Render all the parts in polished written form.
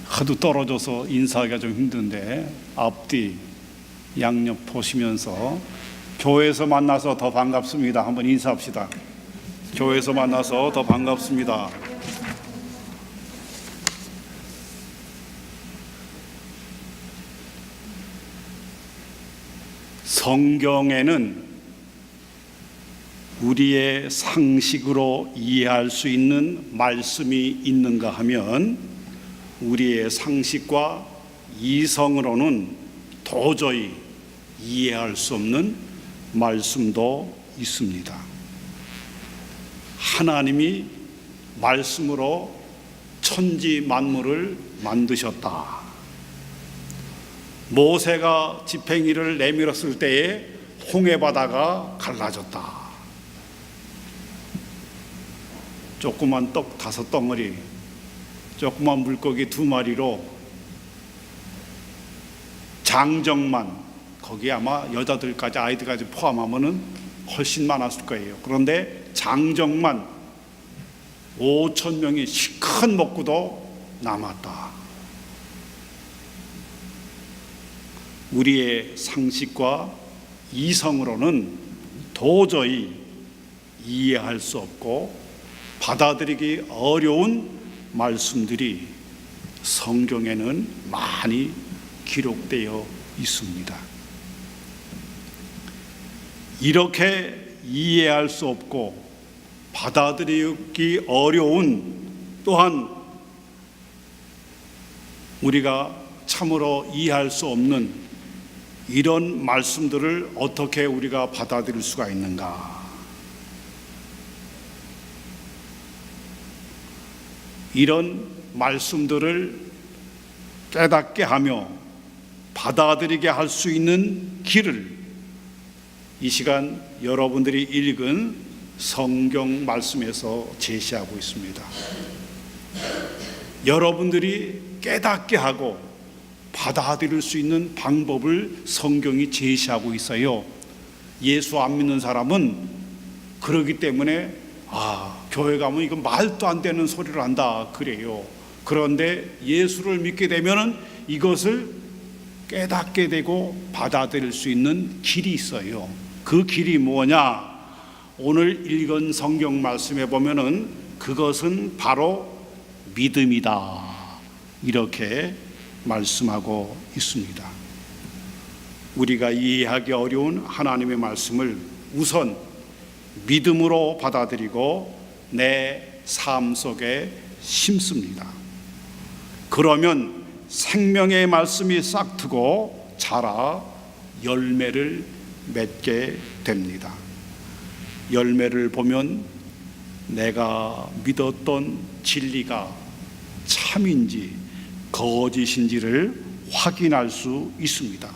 하도 떨어져서 인사하기가 좀 힘든데 앞뒤 양옆 보시면서 교회에서 만나서 더 반갑습니다. 한번 인사합시다. 교회에서 만나서 더 반갑습니다. 성경에는 우리의 상식으로 이해할 수 있는 말씀이 있는가 하면 우리의 상식과 이성으로는 도저히 이해할 수 없는 말씀도 있습니다. 하나님이 말씀으로 천지 만물을 만드셨다. 모세가 지팽이를 내밀었을 때에 홍해바다가 갈라졌다. 조그만 떡 5덩어리, 조그만 물고기 2마리로 장정만, 거기에 아마 여자들까지 아이들까지 포함하면 훨씬 많았을 거예요. 그런데 장정만 5,000명이 실컷 먹고도 남았다. 우리의 상식과 이성으로는 도저히 이해할 수 없고 받아들이기 어려운 말씀들이 성경에는 많이 기록되어 있습니다. 이렇게 이해할 수 없고 받아들이기 어려운, 또한 우리가 참으로 이해할 수 없는 이런 말씀들을 어떻게 우리가 받아들일 수가 있는가? 이런 말씀들을 깨닫게 하며 받아들이게 할 수 있는 길을 이 시간 여러분들이 읽은 성경 말씀에서 제시하고 있습니다. 여러분들이 깨닫게 하고 받아들일 수 있는 방법을 성경이 제시하고 있어요. 예수 안 믿는 사람은 그러기 때문에 교회 가면 이건 말도 안 되는 소리를 한다 그래요. 그런데 예수를 믿게 되면 이것을 깨닫게 되고 받아들일 수 있는 길이 있어요. 그 길이 뭐냐? 오늘 읽은 성경 말씀에 보면은 그것은 바로 믿음이다, 이렇게 말씀하고 있습니다. 우리가 이해하기 어려운 하나님의 말씀을 우선 믿음으로 받아들이고 내 삶 속에 심습니다. 그러면 생명의 말씀이 싹트고 자라 열매를 맺게 됩니다. 열매를 보면 내가 믿었던 진리가 참인지 거짓인지를 확인할 수 있습니다.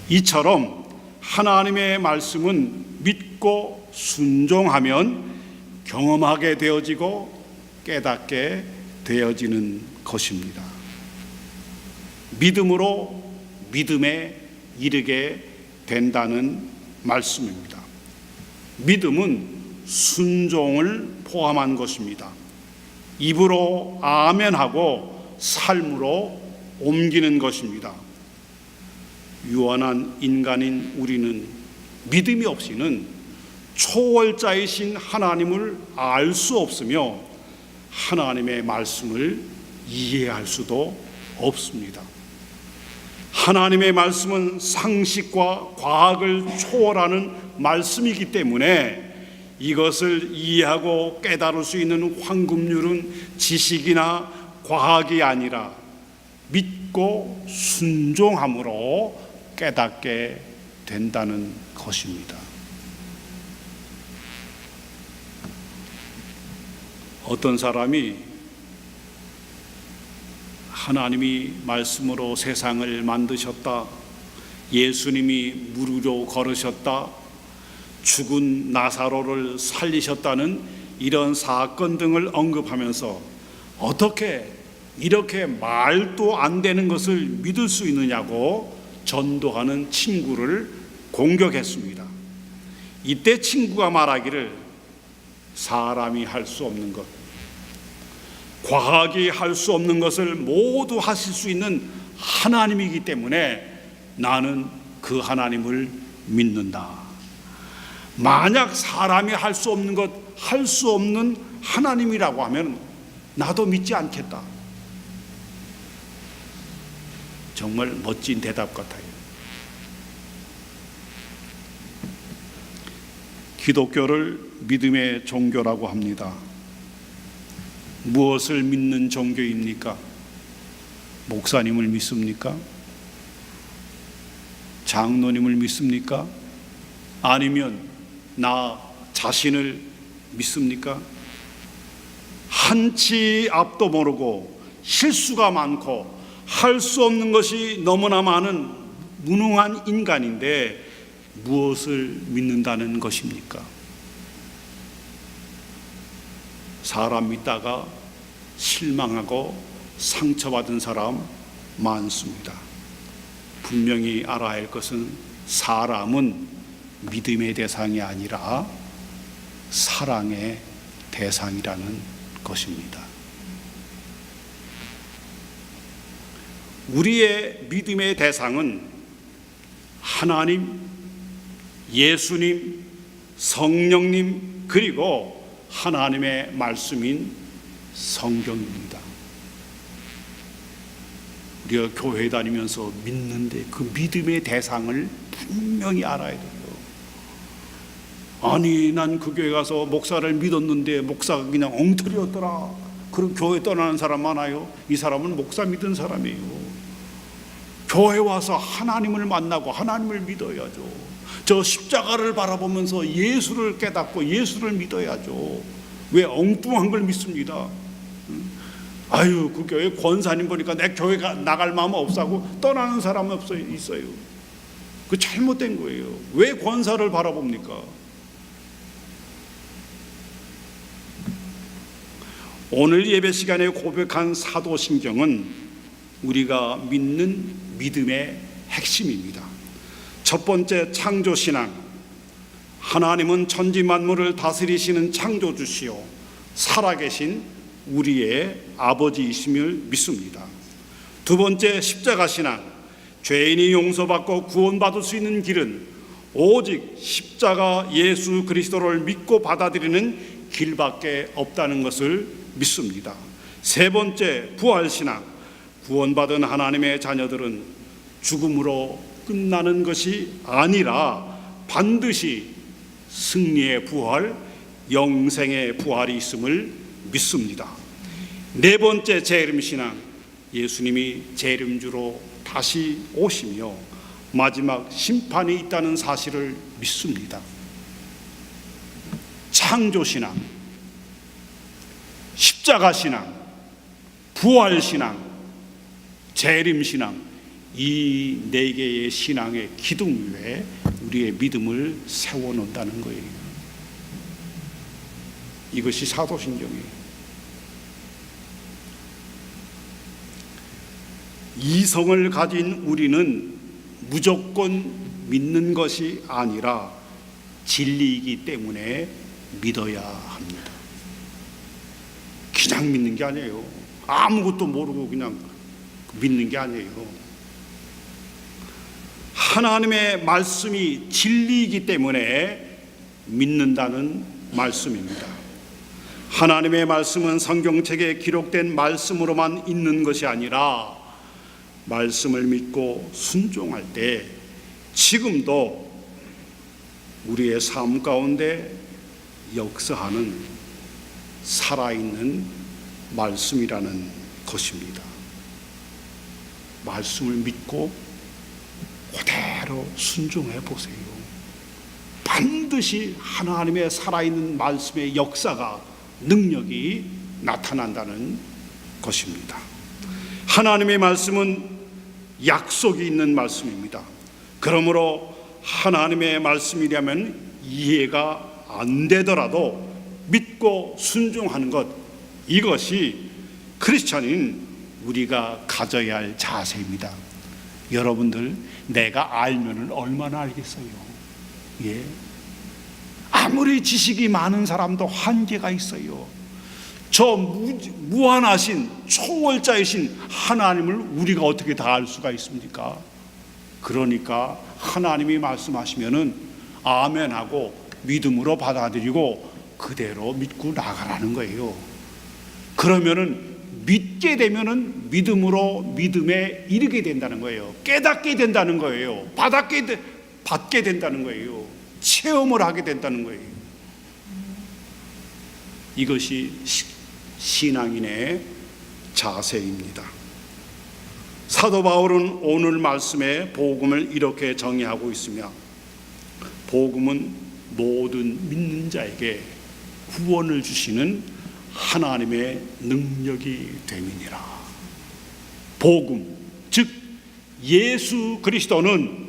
이처럼 하나님의 말씀은 믿고 순종하면 경험하게 되어지고 깨닫게 되어지는 것입니다. 믿음으로 믿음에 이르게 된다는 말씀입니다. 믿음은 순종을 포함한 것입니다. 입으로 아멘하고 삶으로 옮기는 것입니다. 유한한 인간인 우리는 믿음이 없이는 초월자이신 하나님을 알 수 없으며 하나님의 말씀을 이해할 수도 없습니다. 하나님의 말씀은 상식과 과학을 초월하는 말씀이기 때문에 이것을 이해하고 깨달을 수 있는 황금률은 지식이나 과학이 아니라 믿고 순종함으로 깨닫게 된다는 것입니다. 어떤 사람이 하나님이 말씀으로 세상을 만드셨다, 예수님이 무리로 걸으셨다, 죽은 나사로를 살리셨다는 이런 사건 등을 언급하면서 어떻게 이렇게 말도 안 되는 것을 믿을 수 있느냐고 전도하는 친구를 공격했습니다. 이때 친구가 말하기를 사람이 할 수 없는 것, 과학이 할 수 없는 것을 모두 하실 수 있는 하나님이기 때문에 나는 그 하나님을 믿는다. 만약 사람이 할 수 없는 것, 할 수 없는 하나님이라고 하면 나도 믿지 않겠다. 정말 멋진 대답 같아요. 기독교를 믿음의 종교라고 합니다. 무엇을 믿는 종교입니까? 목사님을 믿습니까? 장로님을 믿습니까? 아니면 나 자신을 믿습니까? 한치 앞도 모르고 실수가 많고 할 수 없는 것이 너무나 많은 무능한 인간인데 무엇을 믿는다는 것입니까? 사람 믿다가 실망하고 상처받은 사람 많습니다. 분명히 알아야 할 것은 사람은 믿음의 대상이 아니라 사랑의 대상이라는 것입니다. 우리의 믿음의 대상은 하나님, 예수님, 성령님, 그리고 하나님의 말씀인 성경입니다. 우리가 교회 다니면서 믿는데 그 믿음의 대상을 분명히 알아야 돼요. 아니, 난 그 교회 가서 목사를 믿었는데 목사가 그냥 엉터리였더라. 그런 교회 떠나는 사람 많아요. 이 사람은 목사 믿은 사람이에요. 교회 와서 하나님을 만나고 하나님을 믿어야죠. 저 십자가를 바라보면서 예수를 깨닫고 예수를 믿어야죠. 왜 엉뚱한 걸 믿습니다. 아유, 그 교회 권사님 보니까 내 교회 나갈 마음 없사고 떠나는 사람은 있어요. 그 잘못된 거예요. 왜 권사를 바라봅니까? 오늘 예배 시간에 고백한 사도신경은 우리가 믿는 믿음의 핵심입니다. 첫 번째, 창조신앙. 하나님은 천지 만물을 다스리시는 창조주시요 살아계신 우리의 아버지이심을 믿습니다. 두 번째, 십자가신앙. 죄인이 용서받고 구원받을 수 있는 길은 오직 십자가 예수 그리스도를 믿고 받아들이는 길밖에 없다는 것을 믿습니다. 세 번째, 부활신앙. 구원받은 하나님의 자녀들은 죽음으로 끝나는 것이 아니라 반드시 승리의 부활, 영생의 부활이 있음을 믿습니다. 네 번째, 재림신앙. 예수님이 재림주로 다시 오시며 마지막 심판이 있다는 사실을 믿습니다. 창조신앙, 십자가신앙, 부활신앙, 재림신앙, 이 네 개의 신앙의 기둥 위에 우리의 믿음을 세워놓는다는 거예요. 이것이 사도신경이에요. 이성을 가진 우리는 무조건 믿는 것이 아니라 진리이기 때문에 믿어야 합니다. 그냥 믿는 게 아니에요. 아무것도 모르고 그냥 믿는 게 아니에요. 하나님의 말씀이 진리이기 때문에 믿는다는 말씀입니다. 하나님의 말씀은 성경책에 기록된 말씀으로만 있는 것이 아니라 말씀을 믿고 순종할 때 지금도 우리의 삶 가운데 역사하는 살아있는 말씀이라는 것입니다. 말씀을 믿고 그대로 순종해 보세요. 반드시 하나님의 살아있는 말씀의 역사가, 능력이 나타난다는 것입니다. 하나님의 말씀은 약속이 있는 말씀입니다. 그러므로 하나님의 말씀이라면 이해가 안 되더라도 믿고 순종하는 것, 이것이 크리스찬인 우리가 가져야 할 자세입니다. 여러분들, 내가 알면은 얼마나 알겠어요? 예. 아무리 지식이 많은 사람도 한계가 있어요. 저 무한하신 초월자이신 하나님을 우리가 어떻게 다 알 수가 있습니까? 그러니까 하나님이 말씀하시면은 아멘하고 믿음으로 받아들이고 그대로 믿고 나가라는 거예요. 그러면은 믿게 되면은 믿음으로 믿음에 이르게 된다는 거예요. 깨닫게 된다는 거예요. 받게 된다는 거예요. 체험을 하게 된다는 거예요. 이것이 신앙인의 자세입니다. 사도 바울은 오늘 말씀에 복음을 이렇게 정의하고 있으며, 복음은 모든 믿는 자에게 구원을 주시는 하나님의 능력이 됨이니라. 복음, 즉 예수 그리스도는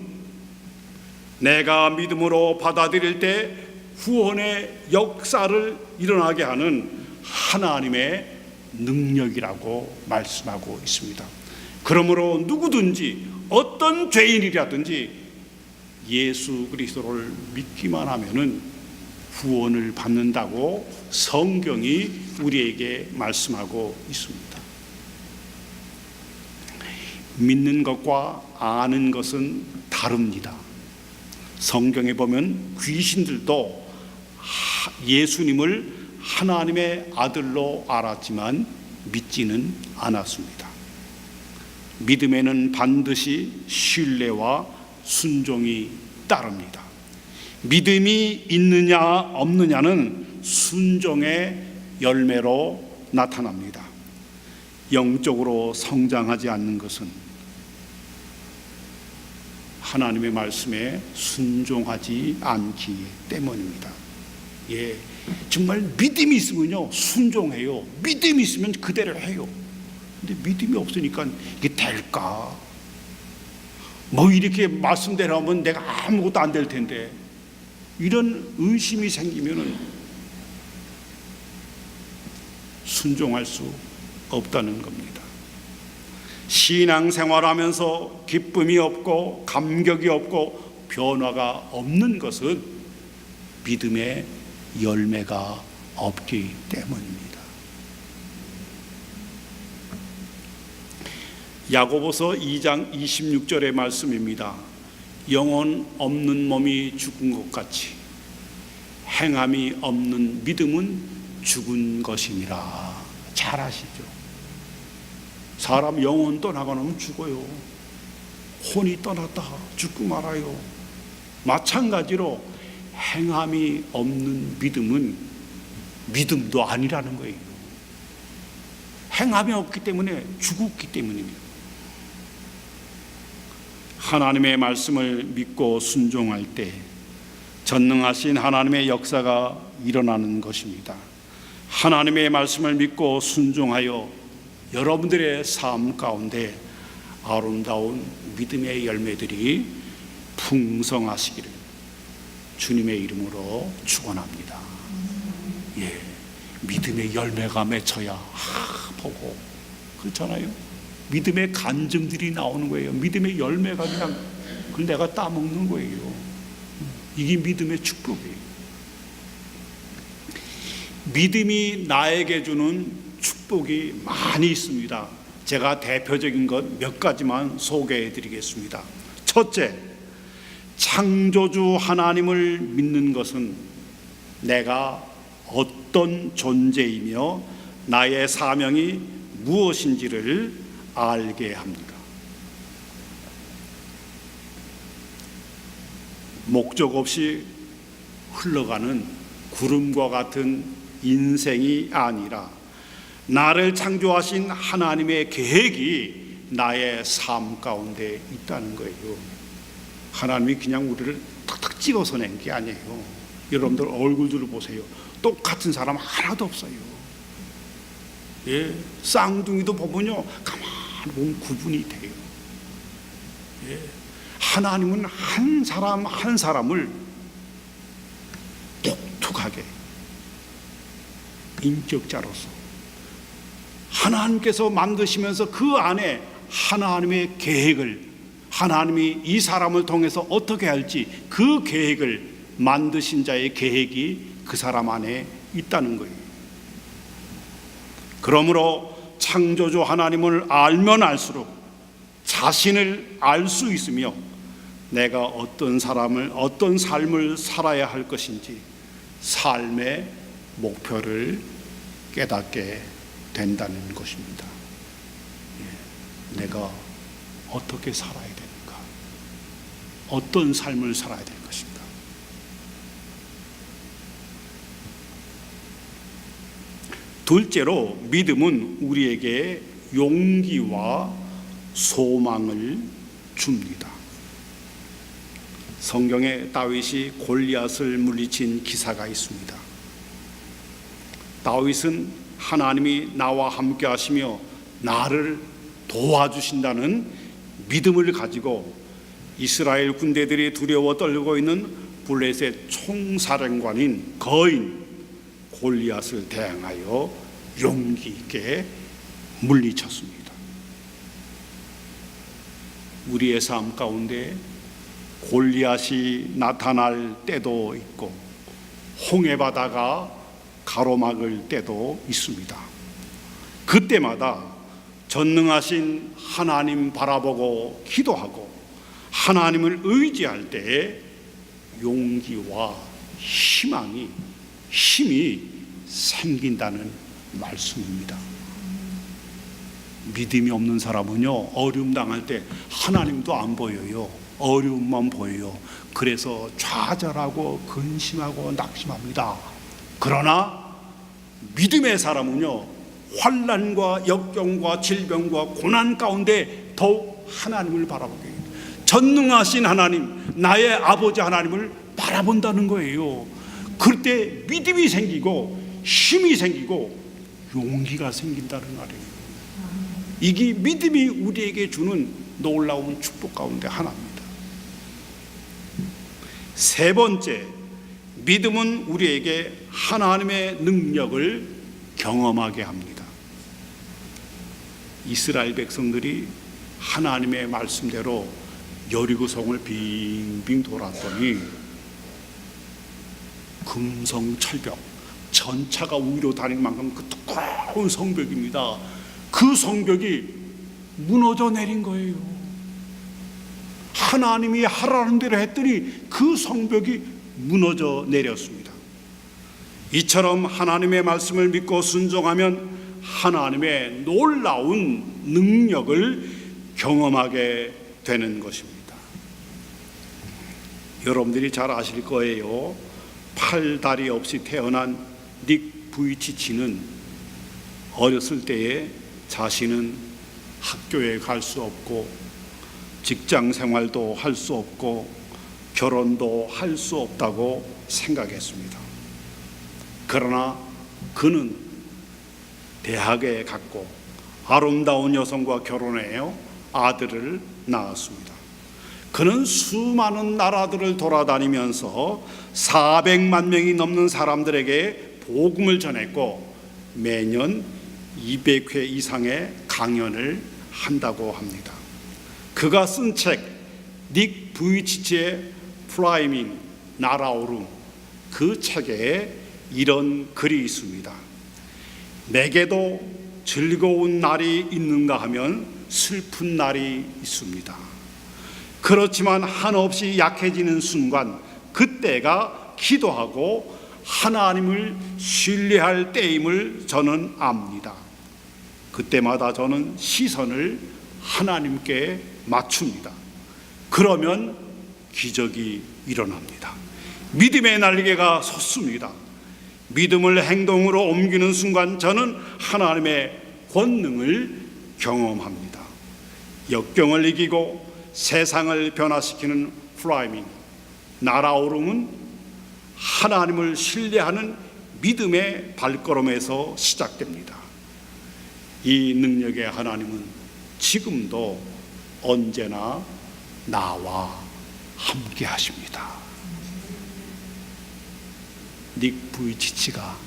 내가 믿음으로 받아들일 때 구원의 역사를 일어나게 하는 하나님의 능력이라고 말씀하고 있습니다. 그러므로 누구든지 어떤 죄인이라든지 예수 그리스도를 믿기만 하면은 구원을 받는다고 성경이 우리에게 말씀하고 있습니다. 믿는 것과 아는 것은 다릅니다. 성경에 보면 귀신들도 예수님을 하나님의 아들로 알았지만 믿지는 않았습니다. 믿음에는 반드시 신뢰와 순종이 따릅니다. 믿음이 있느냐 없느냐는 순종의 열매로 나타납니다. 영적으로 성장하지 않는 것은 하나님의 말씀에 순종하지 않기 때문입니다. 정말 믿음이 있으면요 순종해요. 믿음이 있으면 그대로 해요. 근데 믿음이 없으니까 이게 될까? 뭐 이렇게 말씀대로 하면 내가 아무것도 안 될 텐데, 이런 의심이 생기면은 순종할 수 없다는 겁니다. 신앙생활하면서 기쁨이 없고 감격이 없고 변화가 없는 것은 믿음의 열매가 없기 때문입니다. 야고보서 2장 26절의 말씀입니다. 영혼 없는 몸이 죽은 것 같이 행함이 없는 믿음은 죽은 것이니라. 잘 아시죠? 사람 영혼 떠나고 나면 죽어요. 혼이 떠났다 죽고 말아요. 마찬가지로 행함이 없는 믿음은 믿음도 아니라는 거예요. 행함이 없기 때문에 죽었기 때문입니다. 하나님의 말씀을 믿고 순종할 때 전능하신 하나님의 역사가 일어나는 것입니다. 하나님의 말씀을 믿고 순종하여 여러분들의 삶 가운데 아름다운 믿음의 열매들이 풍성하시기를 주님의 이름으로 축원합니다. 믿음의 열매가 맺혀야 보고 그렇잖아요. 믿음의 간증들이 나오는 거예요. 믿음의 열매가 그냥 그걸 내가 따먹는 거예요. 이게 믿음의 축복이에요. 믿음이 나에게 주는 축복이 많이 있습니다. 제가 대표적인 것 몇 가지만 소개해 드리겠습니다. 첫째, 창조주 하나님을 믿는 것은 내가 어떤 존재이며 나의 사명이 무엇인지를 알게 합니다. 목적 없이 흘러가는 구름과 같은 인생이 아니라 나를 창조하신 하나님의 계획이 나의 삶 가운데 있다는 거예요. 하나님이 그냥 우리를 탁탁 찍어서 낸 게 아니에요. 여러분들 얼굴들을 보세요. 똑같은 사람 하나도 없어요. 쌍둥이도 보면요 가만히 보면 구분이 돼요. 하나님은 한 사람 한 사람을 독특하게 인격자로서 하나님께서 만드시면서 그 안에 하나님의 계획을, 하나님이 이 사람을 통해서 어떻게 할지 그 계획을 만드신 자의 계획이 그 사람 안에 있다는 거예요. 그러므로 창조주 하나님을 알면 알수록 자신을 알 수 있으며 내가 어떤 삶을 살아야 할 것인지 삶의 목표를 깨닫게 된다는 것입니다. 내가 어떻게 살아야 되는가? 어떤 삶을 살아야 될 것인가? 둘째로, 믿음은 우리에게 용기와 소망을 줍니다. 성경에 다윗이 골리앗을 물리친 기사가 있습니다. 다윗은 하나님이 나와 함께 하시며 나를 도와주신다는 믿음을 가지고 이스라엘 군대들이 두려워 떨고 있는 블레셋 총사령관인 거인 골리앗을 대항하여 용기 있게 물리쳤습니다. 우리의 삶 가운데 골리앗이 나타날 때도 있고 홍해바다가 가로막을 때도 있습니다. 그때마다 전능하신 하나님 바라보고 기도하고 하나님을 의지할 때에 용기와 힘이 생긴다는 말씀입니다. 믿음이 없는 사람은요, 어려움 당할 때 하나님도 안 보여요. 어려움만 보여요. 그래서 좌절하고 근심하고 낙심합니다. 그러나 믿음의 사람은요, 환난과 역경과 질병과 고난 가운데 더욱 하나님을 바라보게 해요. 전능하신 하나님, 나의 아버지 하나님을 바라본다는 거예요. 그때 믿음이 생기고 힘이 생기고 용기가 생긴다는 말이에요. 이게 믿음이 우리에게 주는 놀라운 축복 가운데 하나입니다. 세 번째, 믿음은 우리에게 하나님의 능력을 경험하게 합니다. 이스라엘 백성들이 하나님의 말씀대로 여리고성을 빙빙 돌았더니 금성철벽, 전차가 위로 다닐 만큼 그 두꺼운 성벽입니다. 그 성벽이 무너져 내린 거예요. 하나님이 하라는 대로 했더니 그 성벽이 무너져 내렸습니다. 이처럼 하나님의 말씀을 믿고 순종하면 하나님의 놀라운 능력을 경험하게 되는 것입니다. 여러분들이 잘 아실 거예요. 팔다리 없이 태어난 닉 부이치치는 어렸을 때에 자신은 학교에 갈 수 없고 직장 생활도 할 수 없고 결혼도 할 수 없다고 생각했습니다. 그러나 그는 대학에 갔고 아름다운 여성과 결혼해요 아들을 낳았습니다. 그는 수많은 나라들을 돌아다니면서 400만 명이 넘는 사람들에게 복음을 전했고 매년 200회 이상의 강연을 한다고 합니다. 그가 쓴 책 닉 부이치치의 플라이밍, 날아오름, 그 책에 이런 글이 있습니다. 내게도 즐거운 날이 있는가 하면 슬픈 날이 있습니다. 그렇지만 한없이 약해지는 순간 그때가 기도하고 하나님을 신뢰할 때임을 저는 압니다. 그때마다 저는 시선을 하나님께 맞춥니다. 그러면 기적이 일어납니다. 믿음의 날개가 섰습니다. 믿음을 행동으로 옮기는 순간 저는 하나님의 권능을 경험합니다. 역경을 이기고 세상을 변화시키는 플라이밍, 날아오름은 하나님을 신뢰하는 믿음의 발걸음에서 시작됩니다. 이 능력의 하나님은 지금도 언제나 나와 함께 하십니다. 닉 부이치치가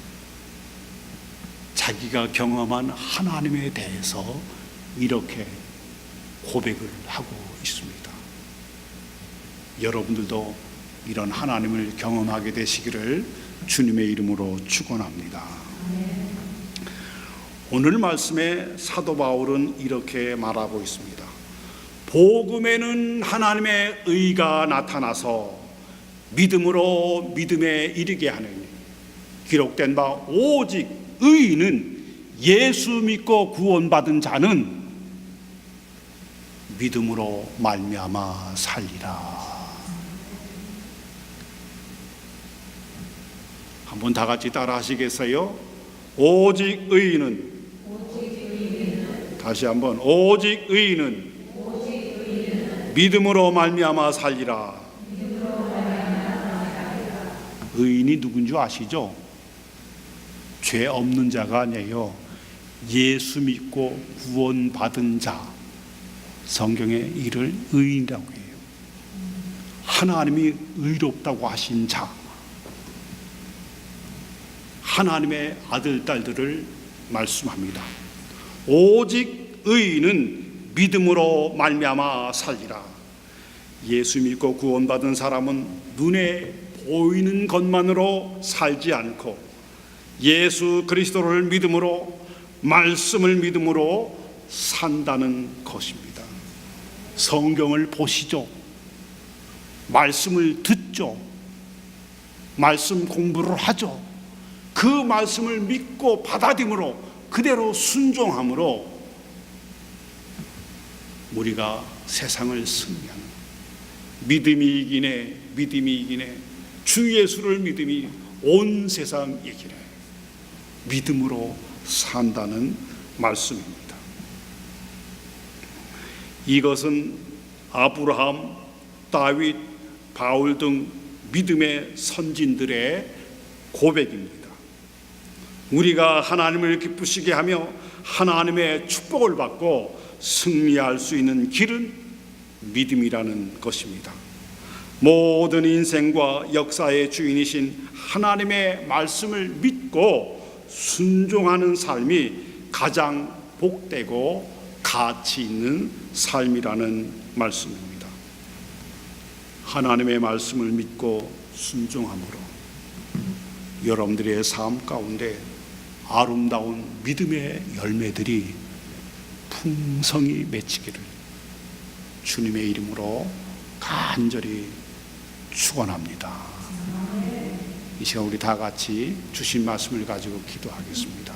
자기가 경험한 하나님에 대해서 이렇게 고백을 하고 있습니다. 여러분들도 이런 하나님을 경험하게 되시기를 주님의 이름으로 축원합니다. 오늘 말씀에 사도 바울은 이렇게 말하고 있습니다. 복음에는 하나님의 의가 나타나서 믿음으로 믿음에 이르게 하느니 기록된 바 오직 의인은 예수 믿고 구원받은 자는 믿음으로 말미암아 살리라. 한번 다 같이 따라 하시겠어요? 오직 의인은, 다시 한번, 오직 의인은 믿음으로 말미암아 살리라. 의인이 누군지 아시죠? 죄 없는 자가 아니에요. 예수 믿고 구원받은 자, 성경에 이를 의인이라고 해요. 하나님이 의롭다고 하신 자, 하나님의 아들, 딸들을 말씀합니다. 오직 의인은 믿음으로 말미암아 살리라. 예수 믿고 구원받은 사람은 눈에 보이는 것만으로 살지 않고 예수 그리스도를 믿음으로, 말씀을 믿음으로 산다는 것입니다. 성경을 보시죠. 말씀을 듣죠. 말씀 공부를 하죠. 그 말씀을 믿고 받아들임으로, 그대로 순종함으로 우리가 세상을 승리하는, 믿음이 이기네, 믿음이 이기네, 주 예수를 믿음이 온 세상 이기네, 믿음으로 산다는 말씀입니다. 이것은 아브라함, 다윗, 바울 등 믿음의 선진들의 고백입니다. 우리가 하나님을 기쁘시게 하며 하나님의 축복을 받고 승리할 수 있는 길은 믿음이라는 것입니다. 모든 인생과 역사의 주인이신 하나님의 말씀을 믿고 순종하는 삶이 가장 복되고 가치 있는 삶이라는 말씀입니다. 하나님의 말씀을 믿고 순종함으로 여러분들의 삶 가운데 아름다운 믿음의 열매들이 풍성히 맺히기를 주님의 이름으로 간절히 축원합니다. 이 시간 우리 다 같이 주신 말씀을 가지고 기도하겠습니다.